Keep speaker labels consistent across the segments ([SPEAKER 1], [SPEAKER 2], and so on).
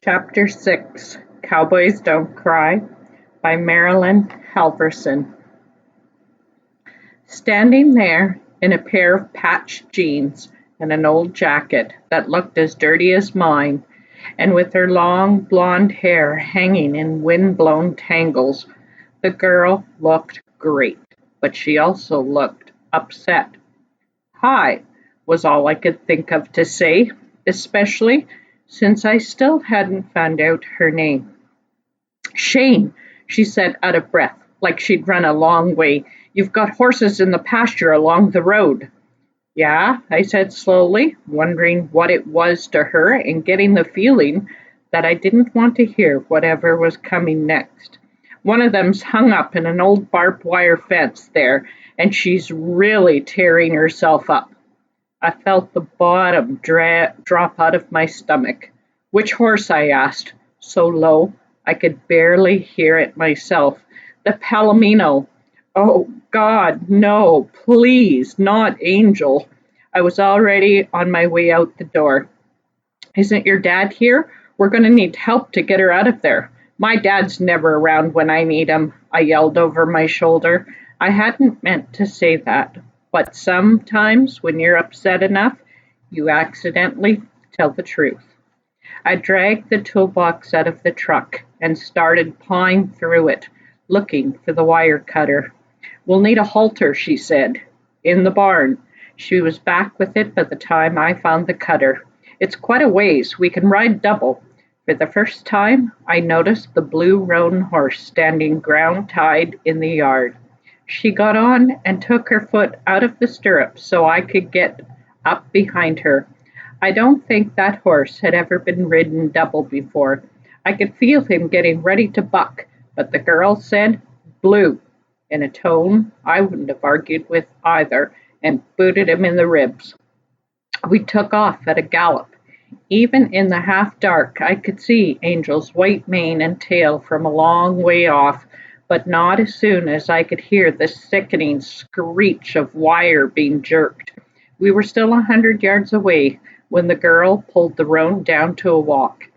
[SPEAKER 1] Chapter 6 Cowboys Don't Cry by Marilyn Halvorson. Standing there in a pair of patched jeans and an old jacket that looked as dirty as mine, and with her long blonde hair hanging in wind-blown tangles, the girl looked great, but she also looked upset. "Hi," was all I could think of to say, especially since I still hadn't found out her name. "Shane," she said out of breath, like she'd run a long way. "You've got horses in the pasture along the road." "Yeah," I said slowly, wondering what it was to her and getting the feeling that I didn't want to hear whatever was coming next. "One of them's hung up in an old barbed wire fence there, and she's really tearing herself up." I felt the bottom drop out of my stomach. "Which horse?" I asked, so low I could barely hear it myself. "The Palomino." "Oh, God, no, please, not Angel." I was already on my way out the door. "Isn't your dad here? We're going to need help to get her out of there." "My dad's never around when I need him," I yelled over my shoulder. I hadn't meant to say that, but sometimes when you're upset enough, you accidentally tell the truth. I dragged the toolbox out of the truck and started pawing through it, looking for the wire cutter. "We'll need a halter," she said. "In the barn." She was back with it by the time I found the cutter. "It's quite a ways. We can ride double." For the first time, I noticed the blue roan horse standing ground-tied in the yard. She got on and took her foot out of the stirrup so I could get up behind her. I don't think that horse had ever been ridden double before. I could feel him getting ready to buck, but the girl said, "Blue," in a tone I wouldn't have argued with either, and booted him in the ribs. We took off at a gallop. Even in the half-dark I could see Angel's white mane and tail from a long way off, but not as soon as I could hear the sickening screech of wire being jerked. We were still 100 yards away when the girl pulled the roan down to a walk.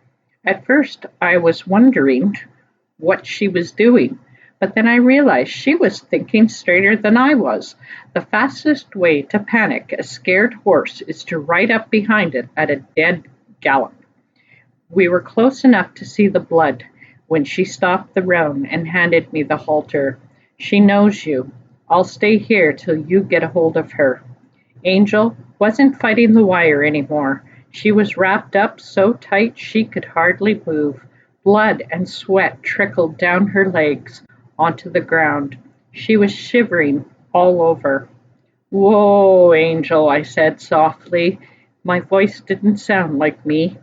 [SPEAKER 1] At first I was wondering what she was doing, but then I realized she was thinking straighter than I was. The fastest way to panic a scared horse is to ride up behind it at a dead gallop. We were close enough to see the blood when she stopped the roan and handed me the halter. "She knows you. I'll stay here till you get a hold of her." Angel wasn't fighting the wire anymore. She was wrapped up so tight she could hardly move. Blood and sweat trickled down her legs onto the ground. She was shivering all over. "Whoa, Angel," I said softly. My voice didn't sound like me.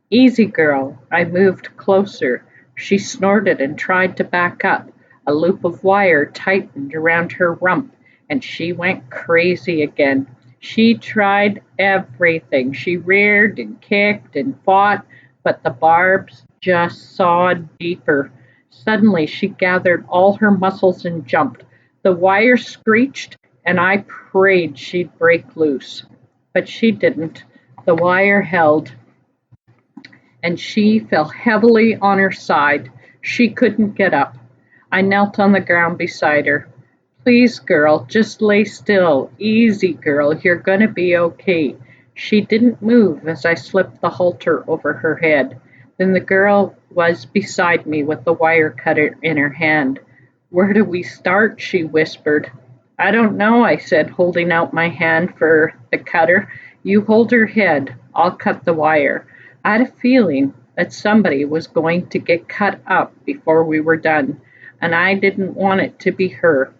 [SPEAKER 1] "Easy, girl." I moved closer. She snorted and tried to back up. A loop of wire tightened around her rump, and she went crazy again. She tried everything. She reared and kicked and fought, but the barbs just sawed deeper. Suddenly she gathered all her muscles and jumped. The wire screeched, and I prayed she'd break loose. But she didn't. The wire held, and she fell heavily on her side. She couldn't get up. I knelt on the ground beside her. "Please, girl, just lay still. Easy, girl, you're gonna be okay." She didn't move as I slipped the halter over her head. Then the girl was beside me with the wire cutter in her hand. "Where do we start?" she whispered. "I don't know," I said, holding out my hand for the cutter. "You hold her head. I'll cut the wire." I had a feeling that somebody was going to get cut up before we were done, and I didn't want it to be her.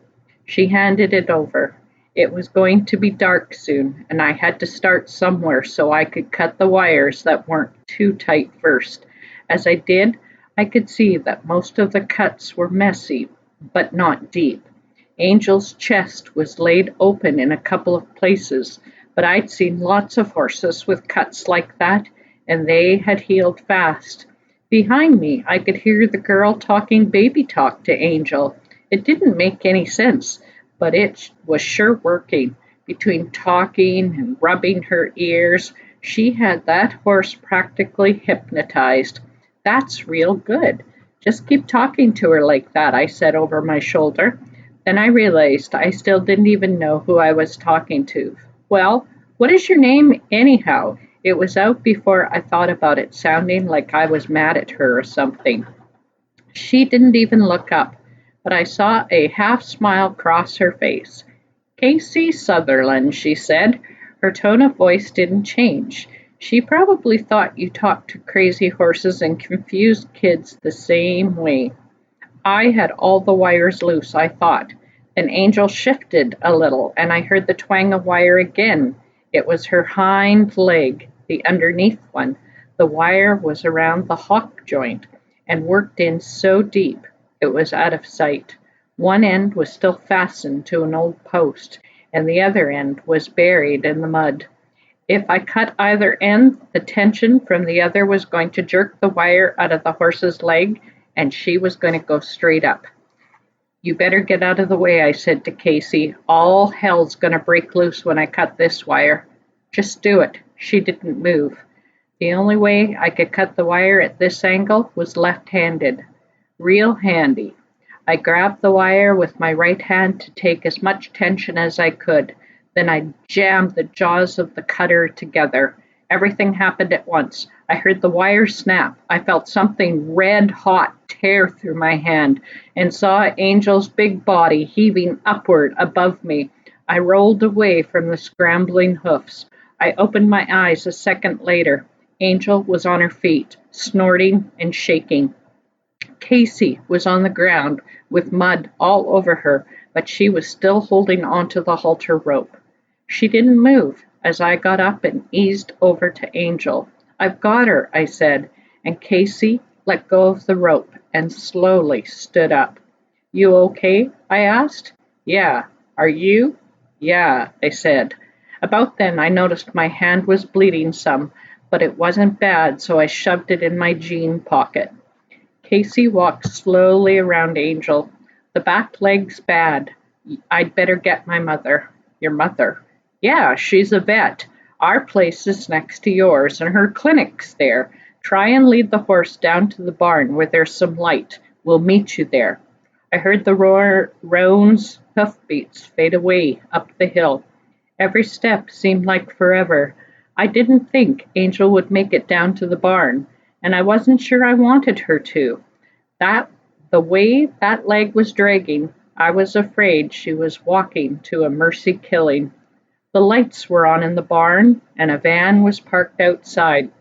[SPEAKER 1] She handed it over. It was going to be dark soon, and I had to start somewhere so I could cut the wires that weren't too tight first. As I did, I could see that most of the cuts were messy, but not deep. Angel's chest was laid open in a couple of places, but I'd seen lots of horses with cuts like that, and they had healed fast. Behind me, I could hear the girl talking baby talk to Angel. It didn't make any sense, but it was sure working. Between talking and rubbing her ears, she had that horse practically hypnotized. That's real good. Just keep talking to her like that, I said over my shoulder. Then I realized I still didn't even know who I was talking to. Well, what is your name, anyhow? It was out before I thought about it sounding like I was mad at her or something. She didn't even look up, but I saw a half smile cross her face. Casey Sutherland, she said. Her tone of voice didn't change. She probably thought you talked to crazy horses and confused kids the same way. I had all the wires loose, I thought. Then Angel shifted a little, and I heard the twang of wire again. It was her hind leg, the underneath one. The wire was around the hock joint and worked in so deep it was out of sight. One end was still fastened to an old post, and the other end was buried in the mud. If I cut either end, the tension from the other was going to jerk the wire out of the horse's leg, and she was going to go straight up. You better get out of the way, I said to Casey. All hell's going to break loose when I cut this wire. Just do it. She didn't move. The only way I could cut the wire at this angle was left-handed. Real handy. I grabbed the wire with my right hand to take as much tension as I could. Then I jammed the jaws of the cutter together. Everything happened at once. I heard the wire snap. I felt something red hot tear through my hand and saw Angel's big body heaving upward above me. I rolled away from the scrambling hoofs. I opened my eyes a second later. Angel was on her feet, snorting and shaking. Casey was on the ground with mud all over her, but she was still holding onto the halter rope. She didn't move as I got up and eased over to Angel. I've got her, I said, and Casey let go of the rope and slowly stood up. You okay? I asked. Yeah. Are you? Yeah, I said. About then I noticed my hand was bleeding some, but it wasn't bad, so I shoved it in my jean pocket. Casey walked slowly around Angel. The back leg's bad. I'd better get my mother. Your mother? Yeah, she's a vet. Our place is next to yours, and her clinic's there. Try and lead the horse down to the barn where there's some light. We'll meet you there. I heard the roan's hoofbeats fade away up the hill. Every step seemed like forever. I didn't think Angel would make it down to the barn, and I wasn't sure I wanted her to. That the way that leg was dragging, I was afraid she was walking to a mercy killing. The lights were on in the barn, and a van was parked outside.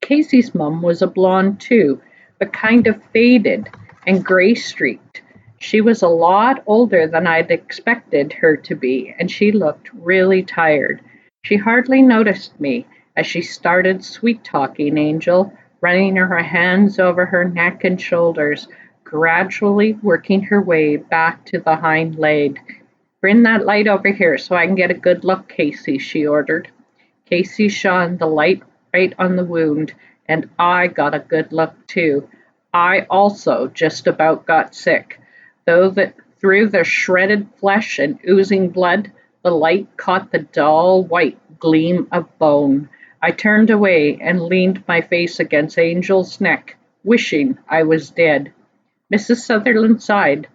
[SPEAKER 1] Casey's mum was a blonde too, but kind of faded and gray streaked. She was a lot older than I'd expected her to be, and she looked really tired. She hardly noticed me as she started sweet talking Angel, running her hands over her neck and shoulders, gradually working her way back to the hind leg. Bring that light over here so I can get a good look, Casey, she ordered. Casey shone the light right on the wound, and I got a good look too. I also just about got sick, though that through the shredded flesh and oozing blood, the light caught the dull white gleam of bone. I turned away and leaned my face against Angel's neck, wishing I was dead. Mrs. Sutherland sighed.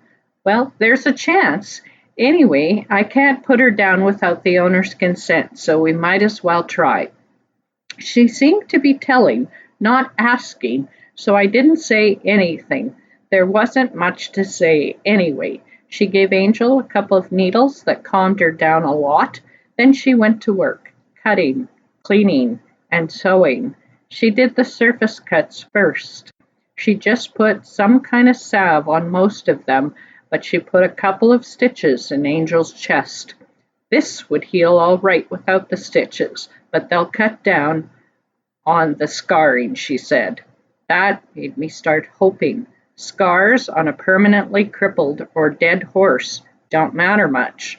[SPEAKER 1] Well, there's a chance. Anyway, I can't put her down without the owner's consent, so we might as well try. She seemed to be telling, not asking, so I didn't say anything. There wasn't much to say anyway. She gave Angel a couple of needles that calmed her down a lot. Then she went to work, cutting, cleaning, and sewing. She did the surface cuts first. She just put some kind of salve on most of them, but she put a couple of stitches in Angel's chest. This would heal all right without the stitches, but they'll cut down on the scarring, she said. That made me start hoping. Scars on a permanently crippled or dead horse don't matter much.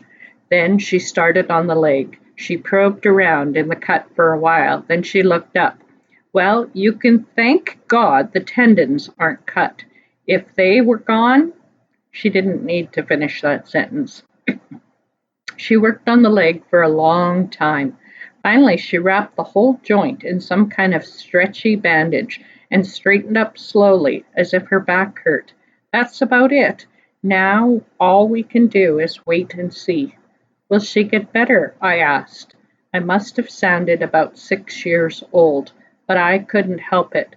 [SPEAKER 1] Then she started on the leg. She probed around in the cut for a while, then she looked up. Well, you can thank God the tendons aren't cut. If they were gone, she didn't need to finish that sentence. She worked on the leg for a long time. Finally, she wrapped the whole joint in some kind of stretchy bandage and straightened up slowly, as if her back hurt. That's about it. Now all we can do is wait and see. Will she get better? I asked. I must have sounded about 6 years old, but I couldn't help it.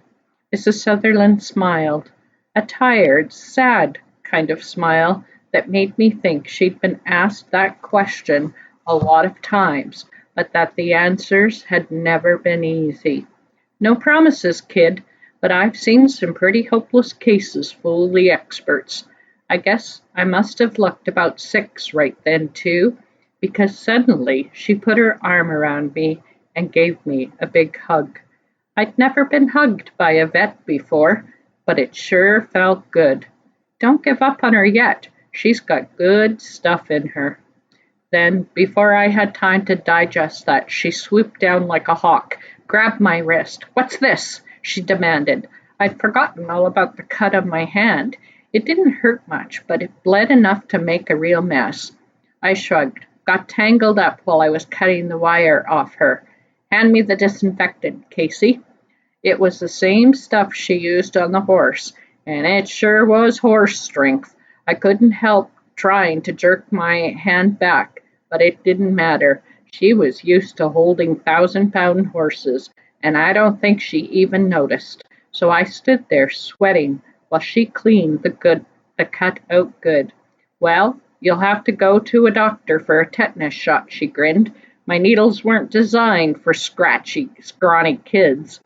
[SPEAKER 1] Mrs. Sutherland smiled, a tired, sad kind of smile that made me think she'd been asked that question a lot of times, but that the answers had never been easy. No promises, kid, but I've seen some pretty hopeless cases full of the experts. I guess I must have looked about 6 right then, too, because suddenly she put her arm around me and gave me a big hug. I'd never been hugged by a vet before, but it sure felt good. Don't give up on her yet. She's got good stuff in her. Then, before I had time to digest that, she swooped down like a hawk, grabbed my wrist. "What's this?" she demanded. I'd forgotten all about the cut on my hand. It didn't hurt much, but it bled enough to make a real mess. I shrugged, got tangled up while I was cutting the wire off her. "Hand me the disinfectant, Casey." It was the same stuff she used on the horse, and it sure was horse strength. I couldn't help trying to jerk my hand back, but it didn't matter. She was used to holding 1,000-pound horses, and I don't think she even noticed. So I stood there sweating while she cleaned the cut out good. "Well, you'll have to go to a doctor for a tetanus shot," she grinned. "My needles weren't designed for scratchy, scrawny kids."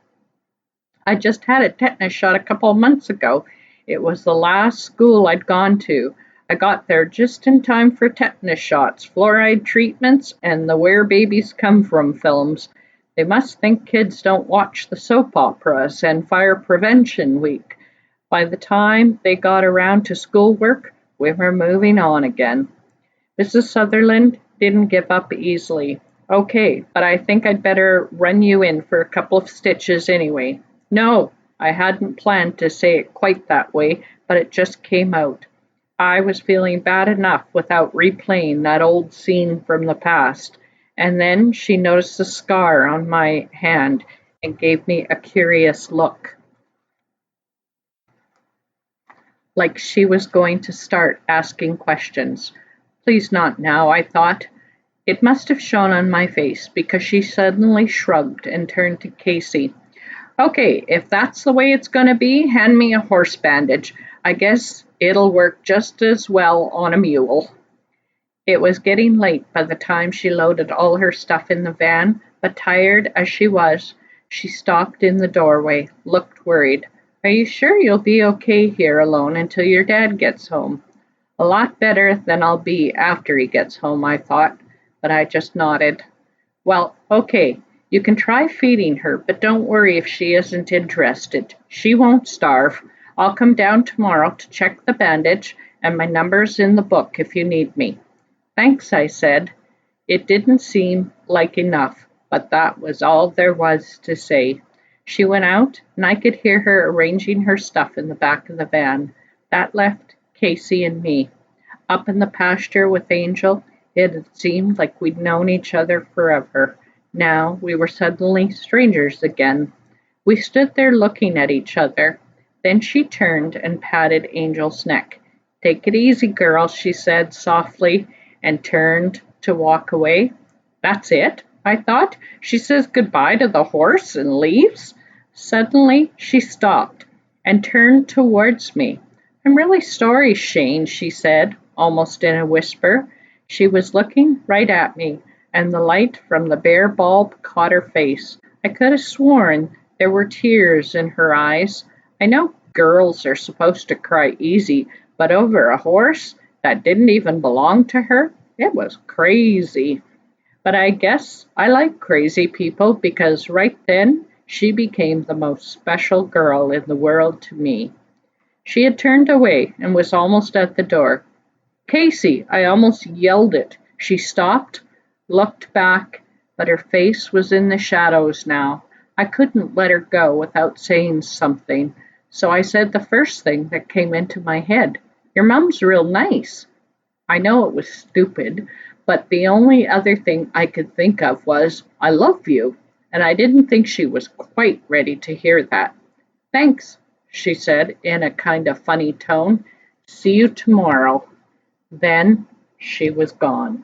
[SPEAKER 1] I just had a tetanus shot a couple of months ago. It was the last school I'd gone to. I got there just in time for tetanus shots, fluoride treatments, and the Where Babies Come From films. They must think kids don't watch the soap operas and Fire Prevention Week. By the time they got around to schoolwork, we were moving on again. Mrs. Sutherland didn't give up easily. "Okay, but I think I'd better run you in for a couple of stitches anyway." No, I hadn't planned to say it quite that way, but it just came out. I was feeling bad enough without replaying that old scene from the past. And then she noticed the scar on my hand and gave me a curious look, like she was going to start asking questions. Please not now, I thought. It must have shown on my face because she suddenly shrugged and turned to Casey. "Okay, if that's the way it's going to be, hand me a horse bandage. I guess it'll work just as well on a mule." It was getting late by the time she loaded all her stuff in the van, but tired as she was, she stopped in the doorway, looked worried. "Are you sure you'll be okay here alone until your dad gets home?" A lot better than I'll be after he gets home, I thought, but I just nodded. "Well, okay. You can try feeding her, but don't worry if she isn't interested. She won't starve. I'll come down tomorrow to check the bandage, and my number's in the book if you need me." "Thanks," I said. It didn't seem like enough, but that was all there was to say. She went out, and I could hear her arranging her stuff in the back of the van. That left Casey and me. Up in the pasture with Angel, it had seemed like we'd known each other forever. Now we were suddenly strangers again. We stood there looking at each other. Then she turned and patted Angel's neck. "Take it easy, girl," she said softly, and turned to walk away. "That's it?" I thought. "She says goodbye to the horse and leaves?" Suddenly she stopped and turned towards me. "I'm really sorry, Shane," she said, almost in a whisper. She was looking right at me, and the light from the bare bulb caught her face. I could have sworn there were tears in her eyes. I know girls are supposed to cry easy, but over a horse that didn't even belong to her? It was crazy. But I guess I like crazy people because right then she became the most special girl in the world to me. She had turned away and was almost at the door. "Casey!" I almost yelled it. She stopped, looked back, but her face was in the shadows now. I couldn't let her go without saying something, so I said the first thing that came into my head. "Your mom's real nice." I know it was stupid, but the only other thing I could think of was, I love you, and I didn't think she was quite ready to hear that. Thanks, she said in a kind of funny tone. See you tomorrow. Then she was gone.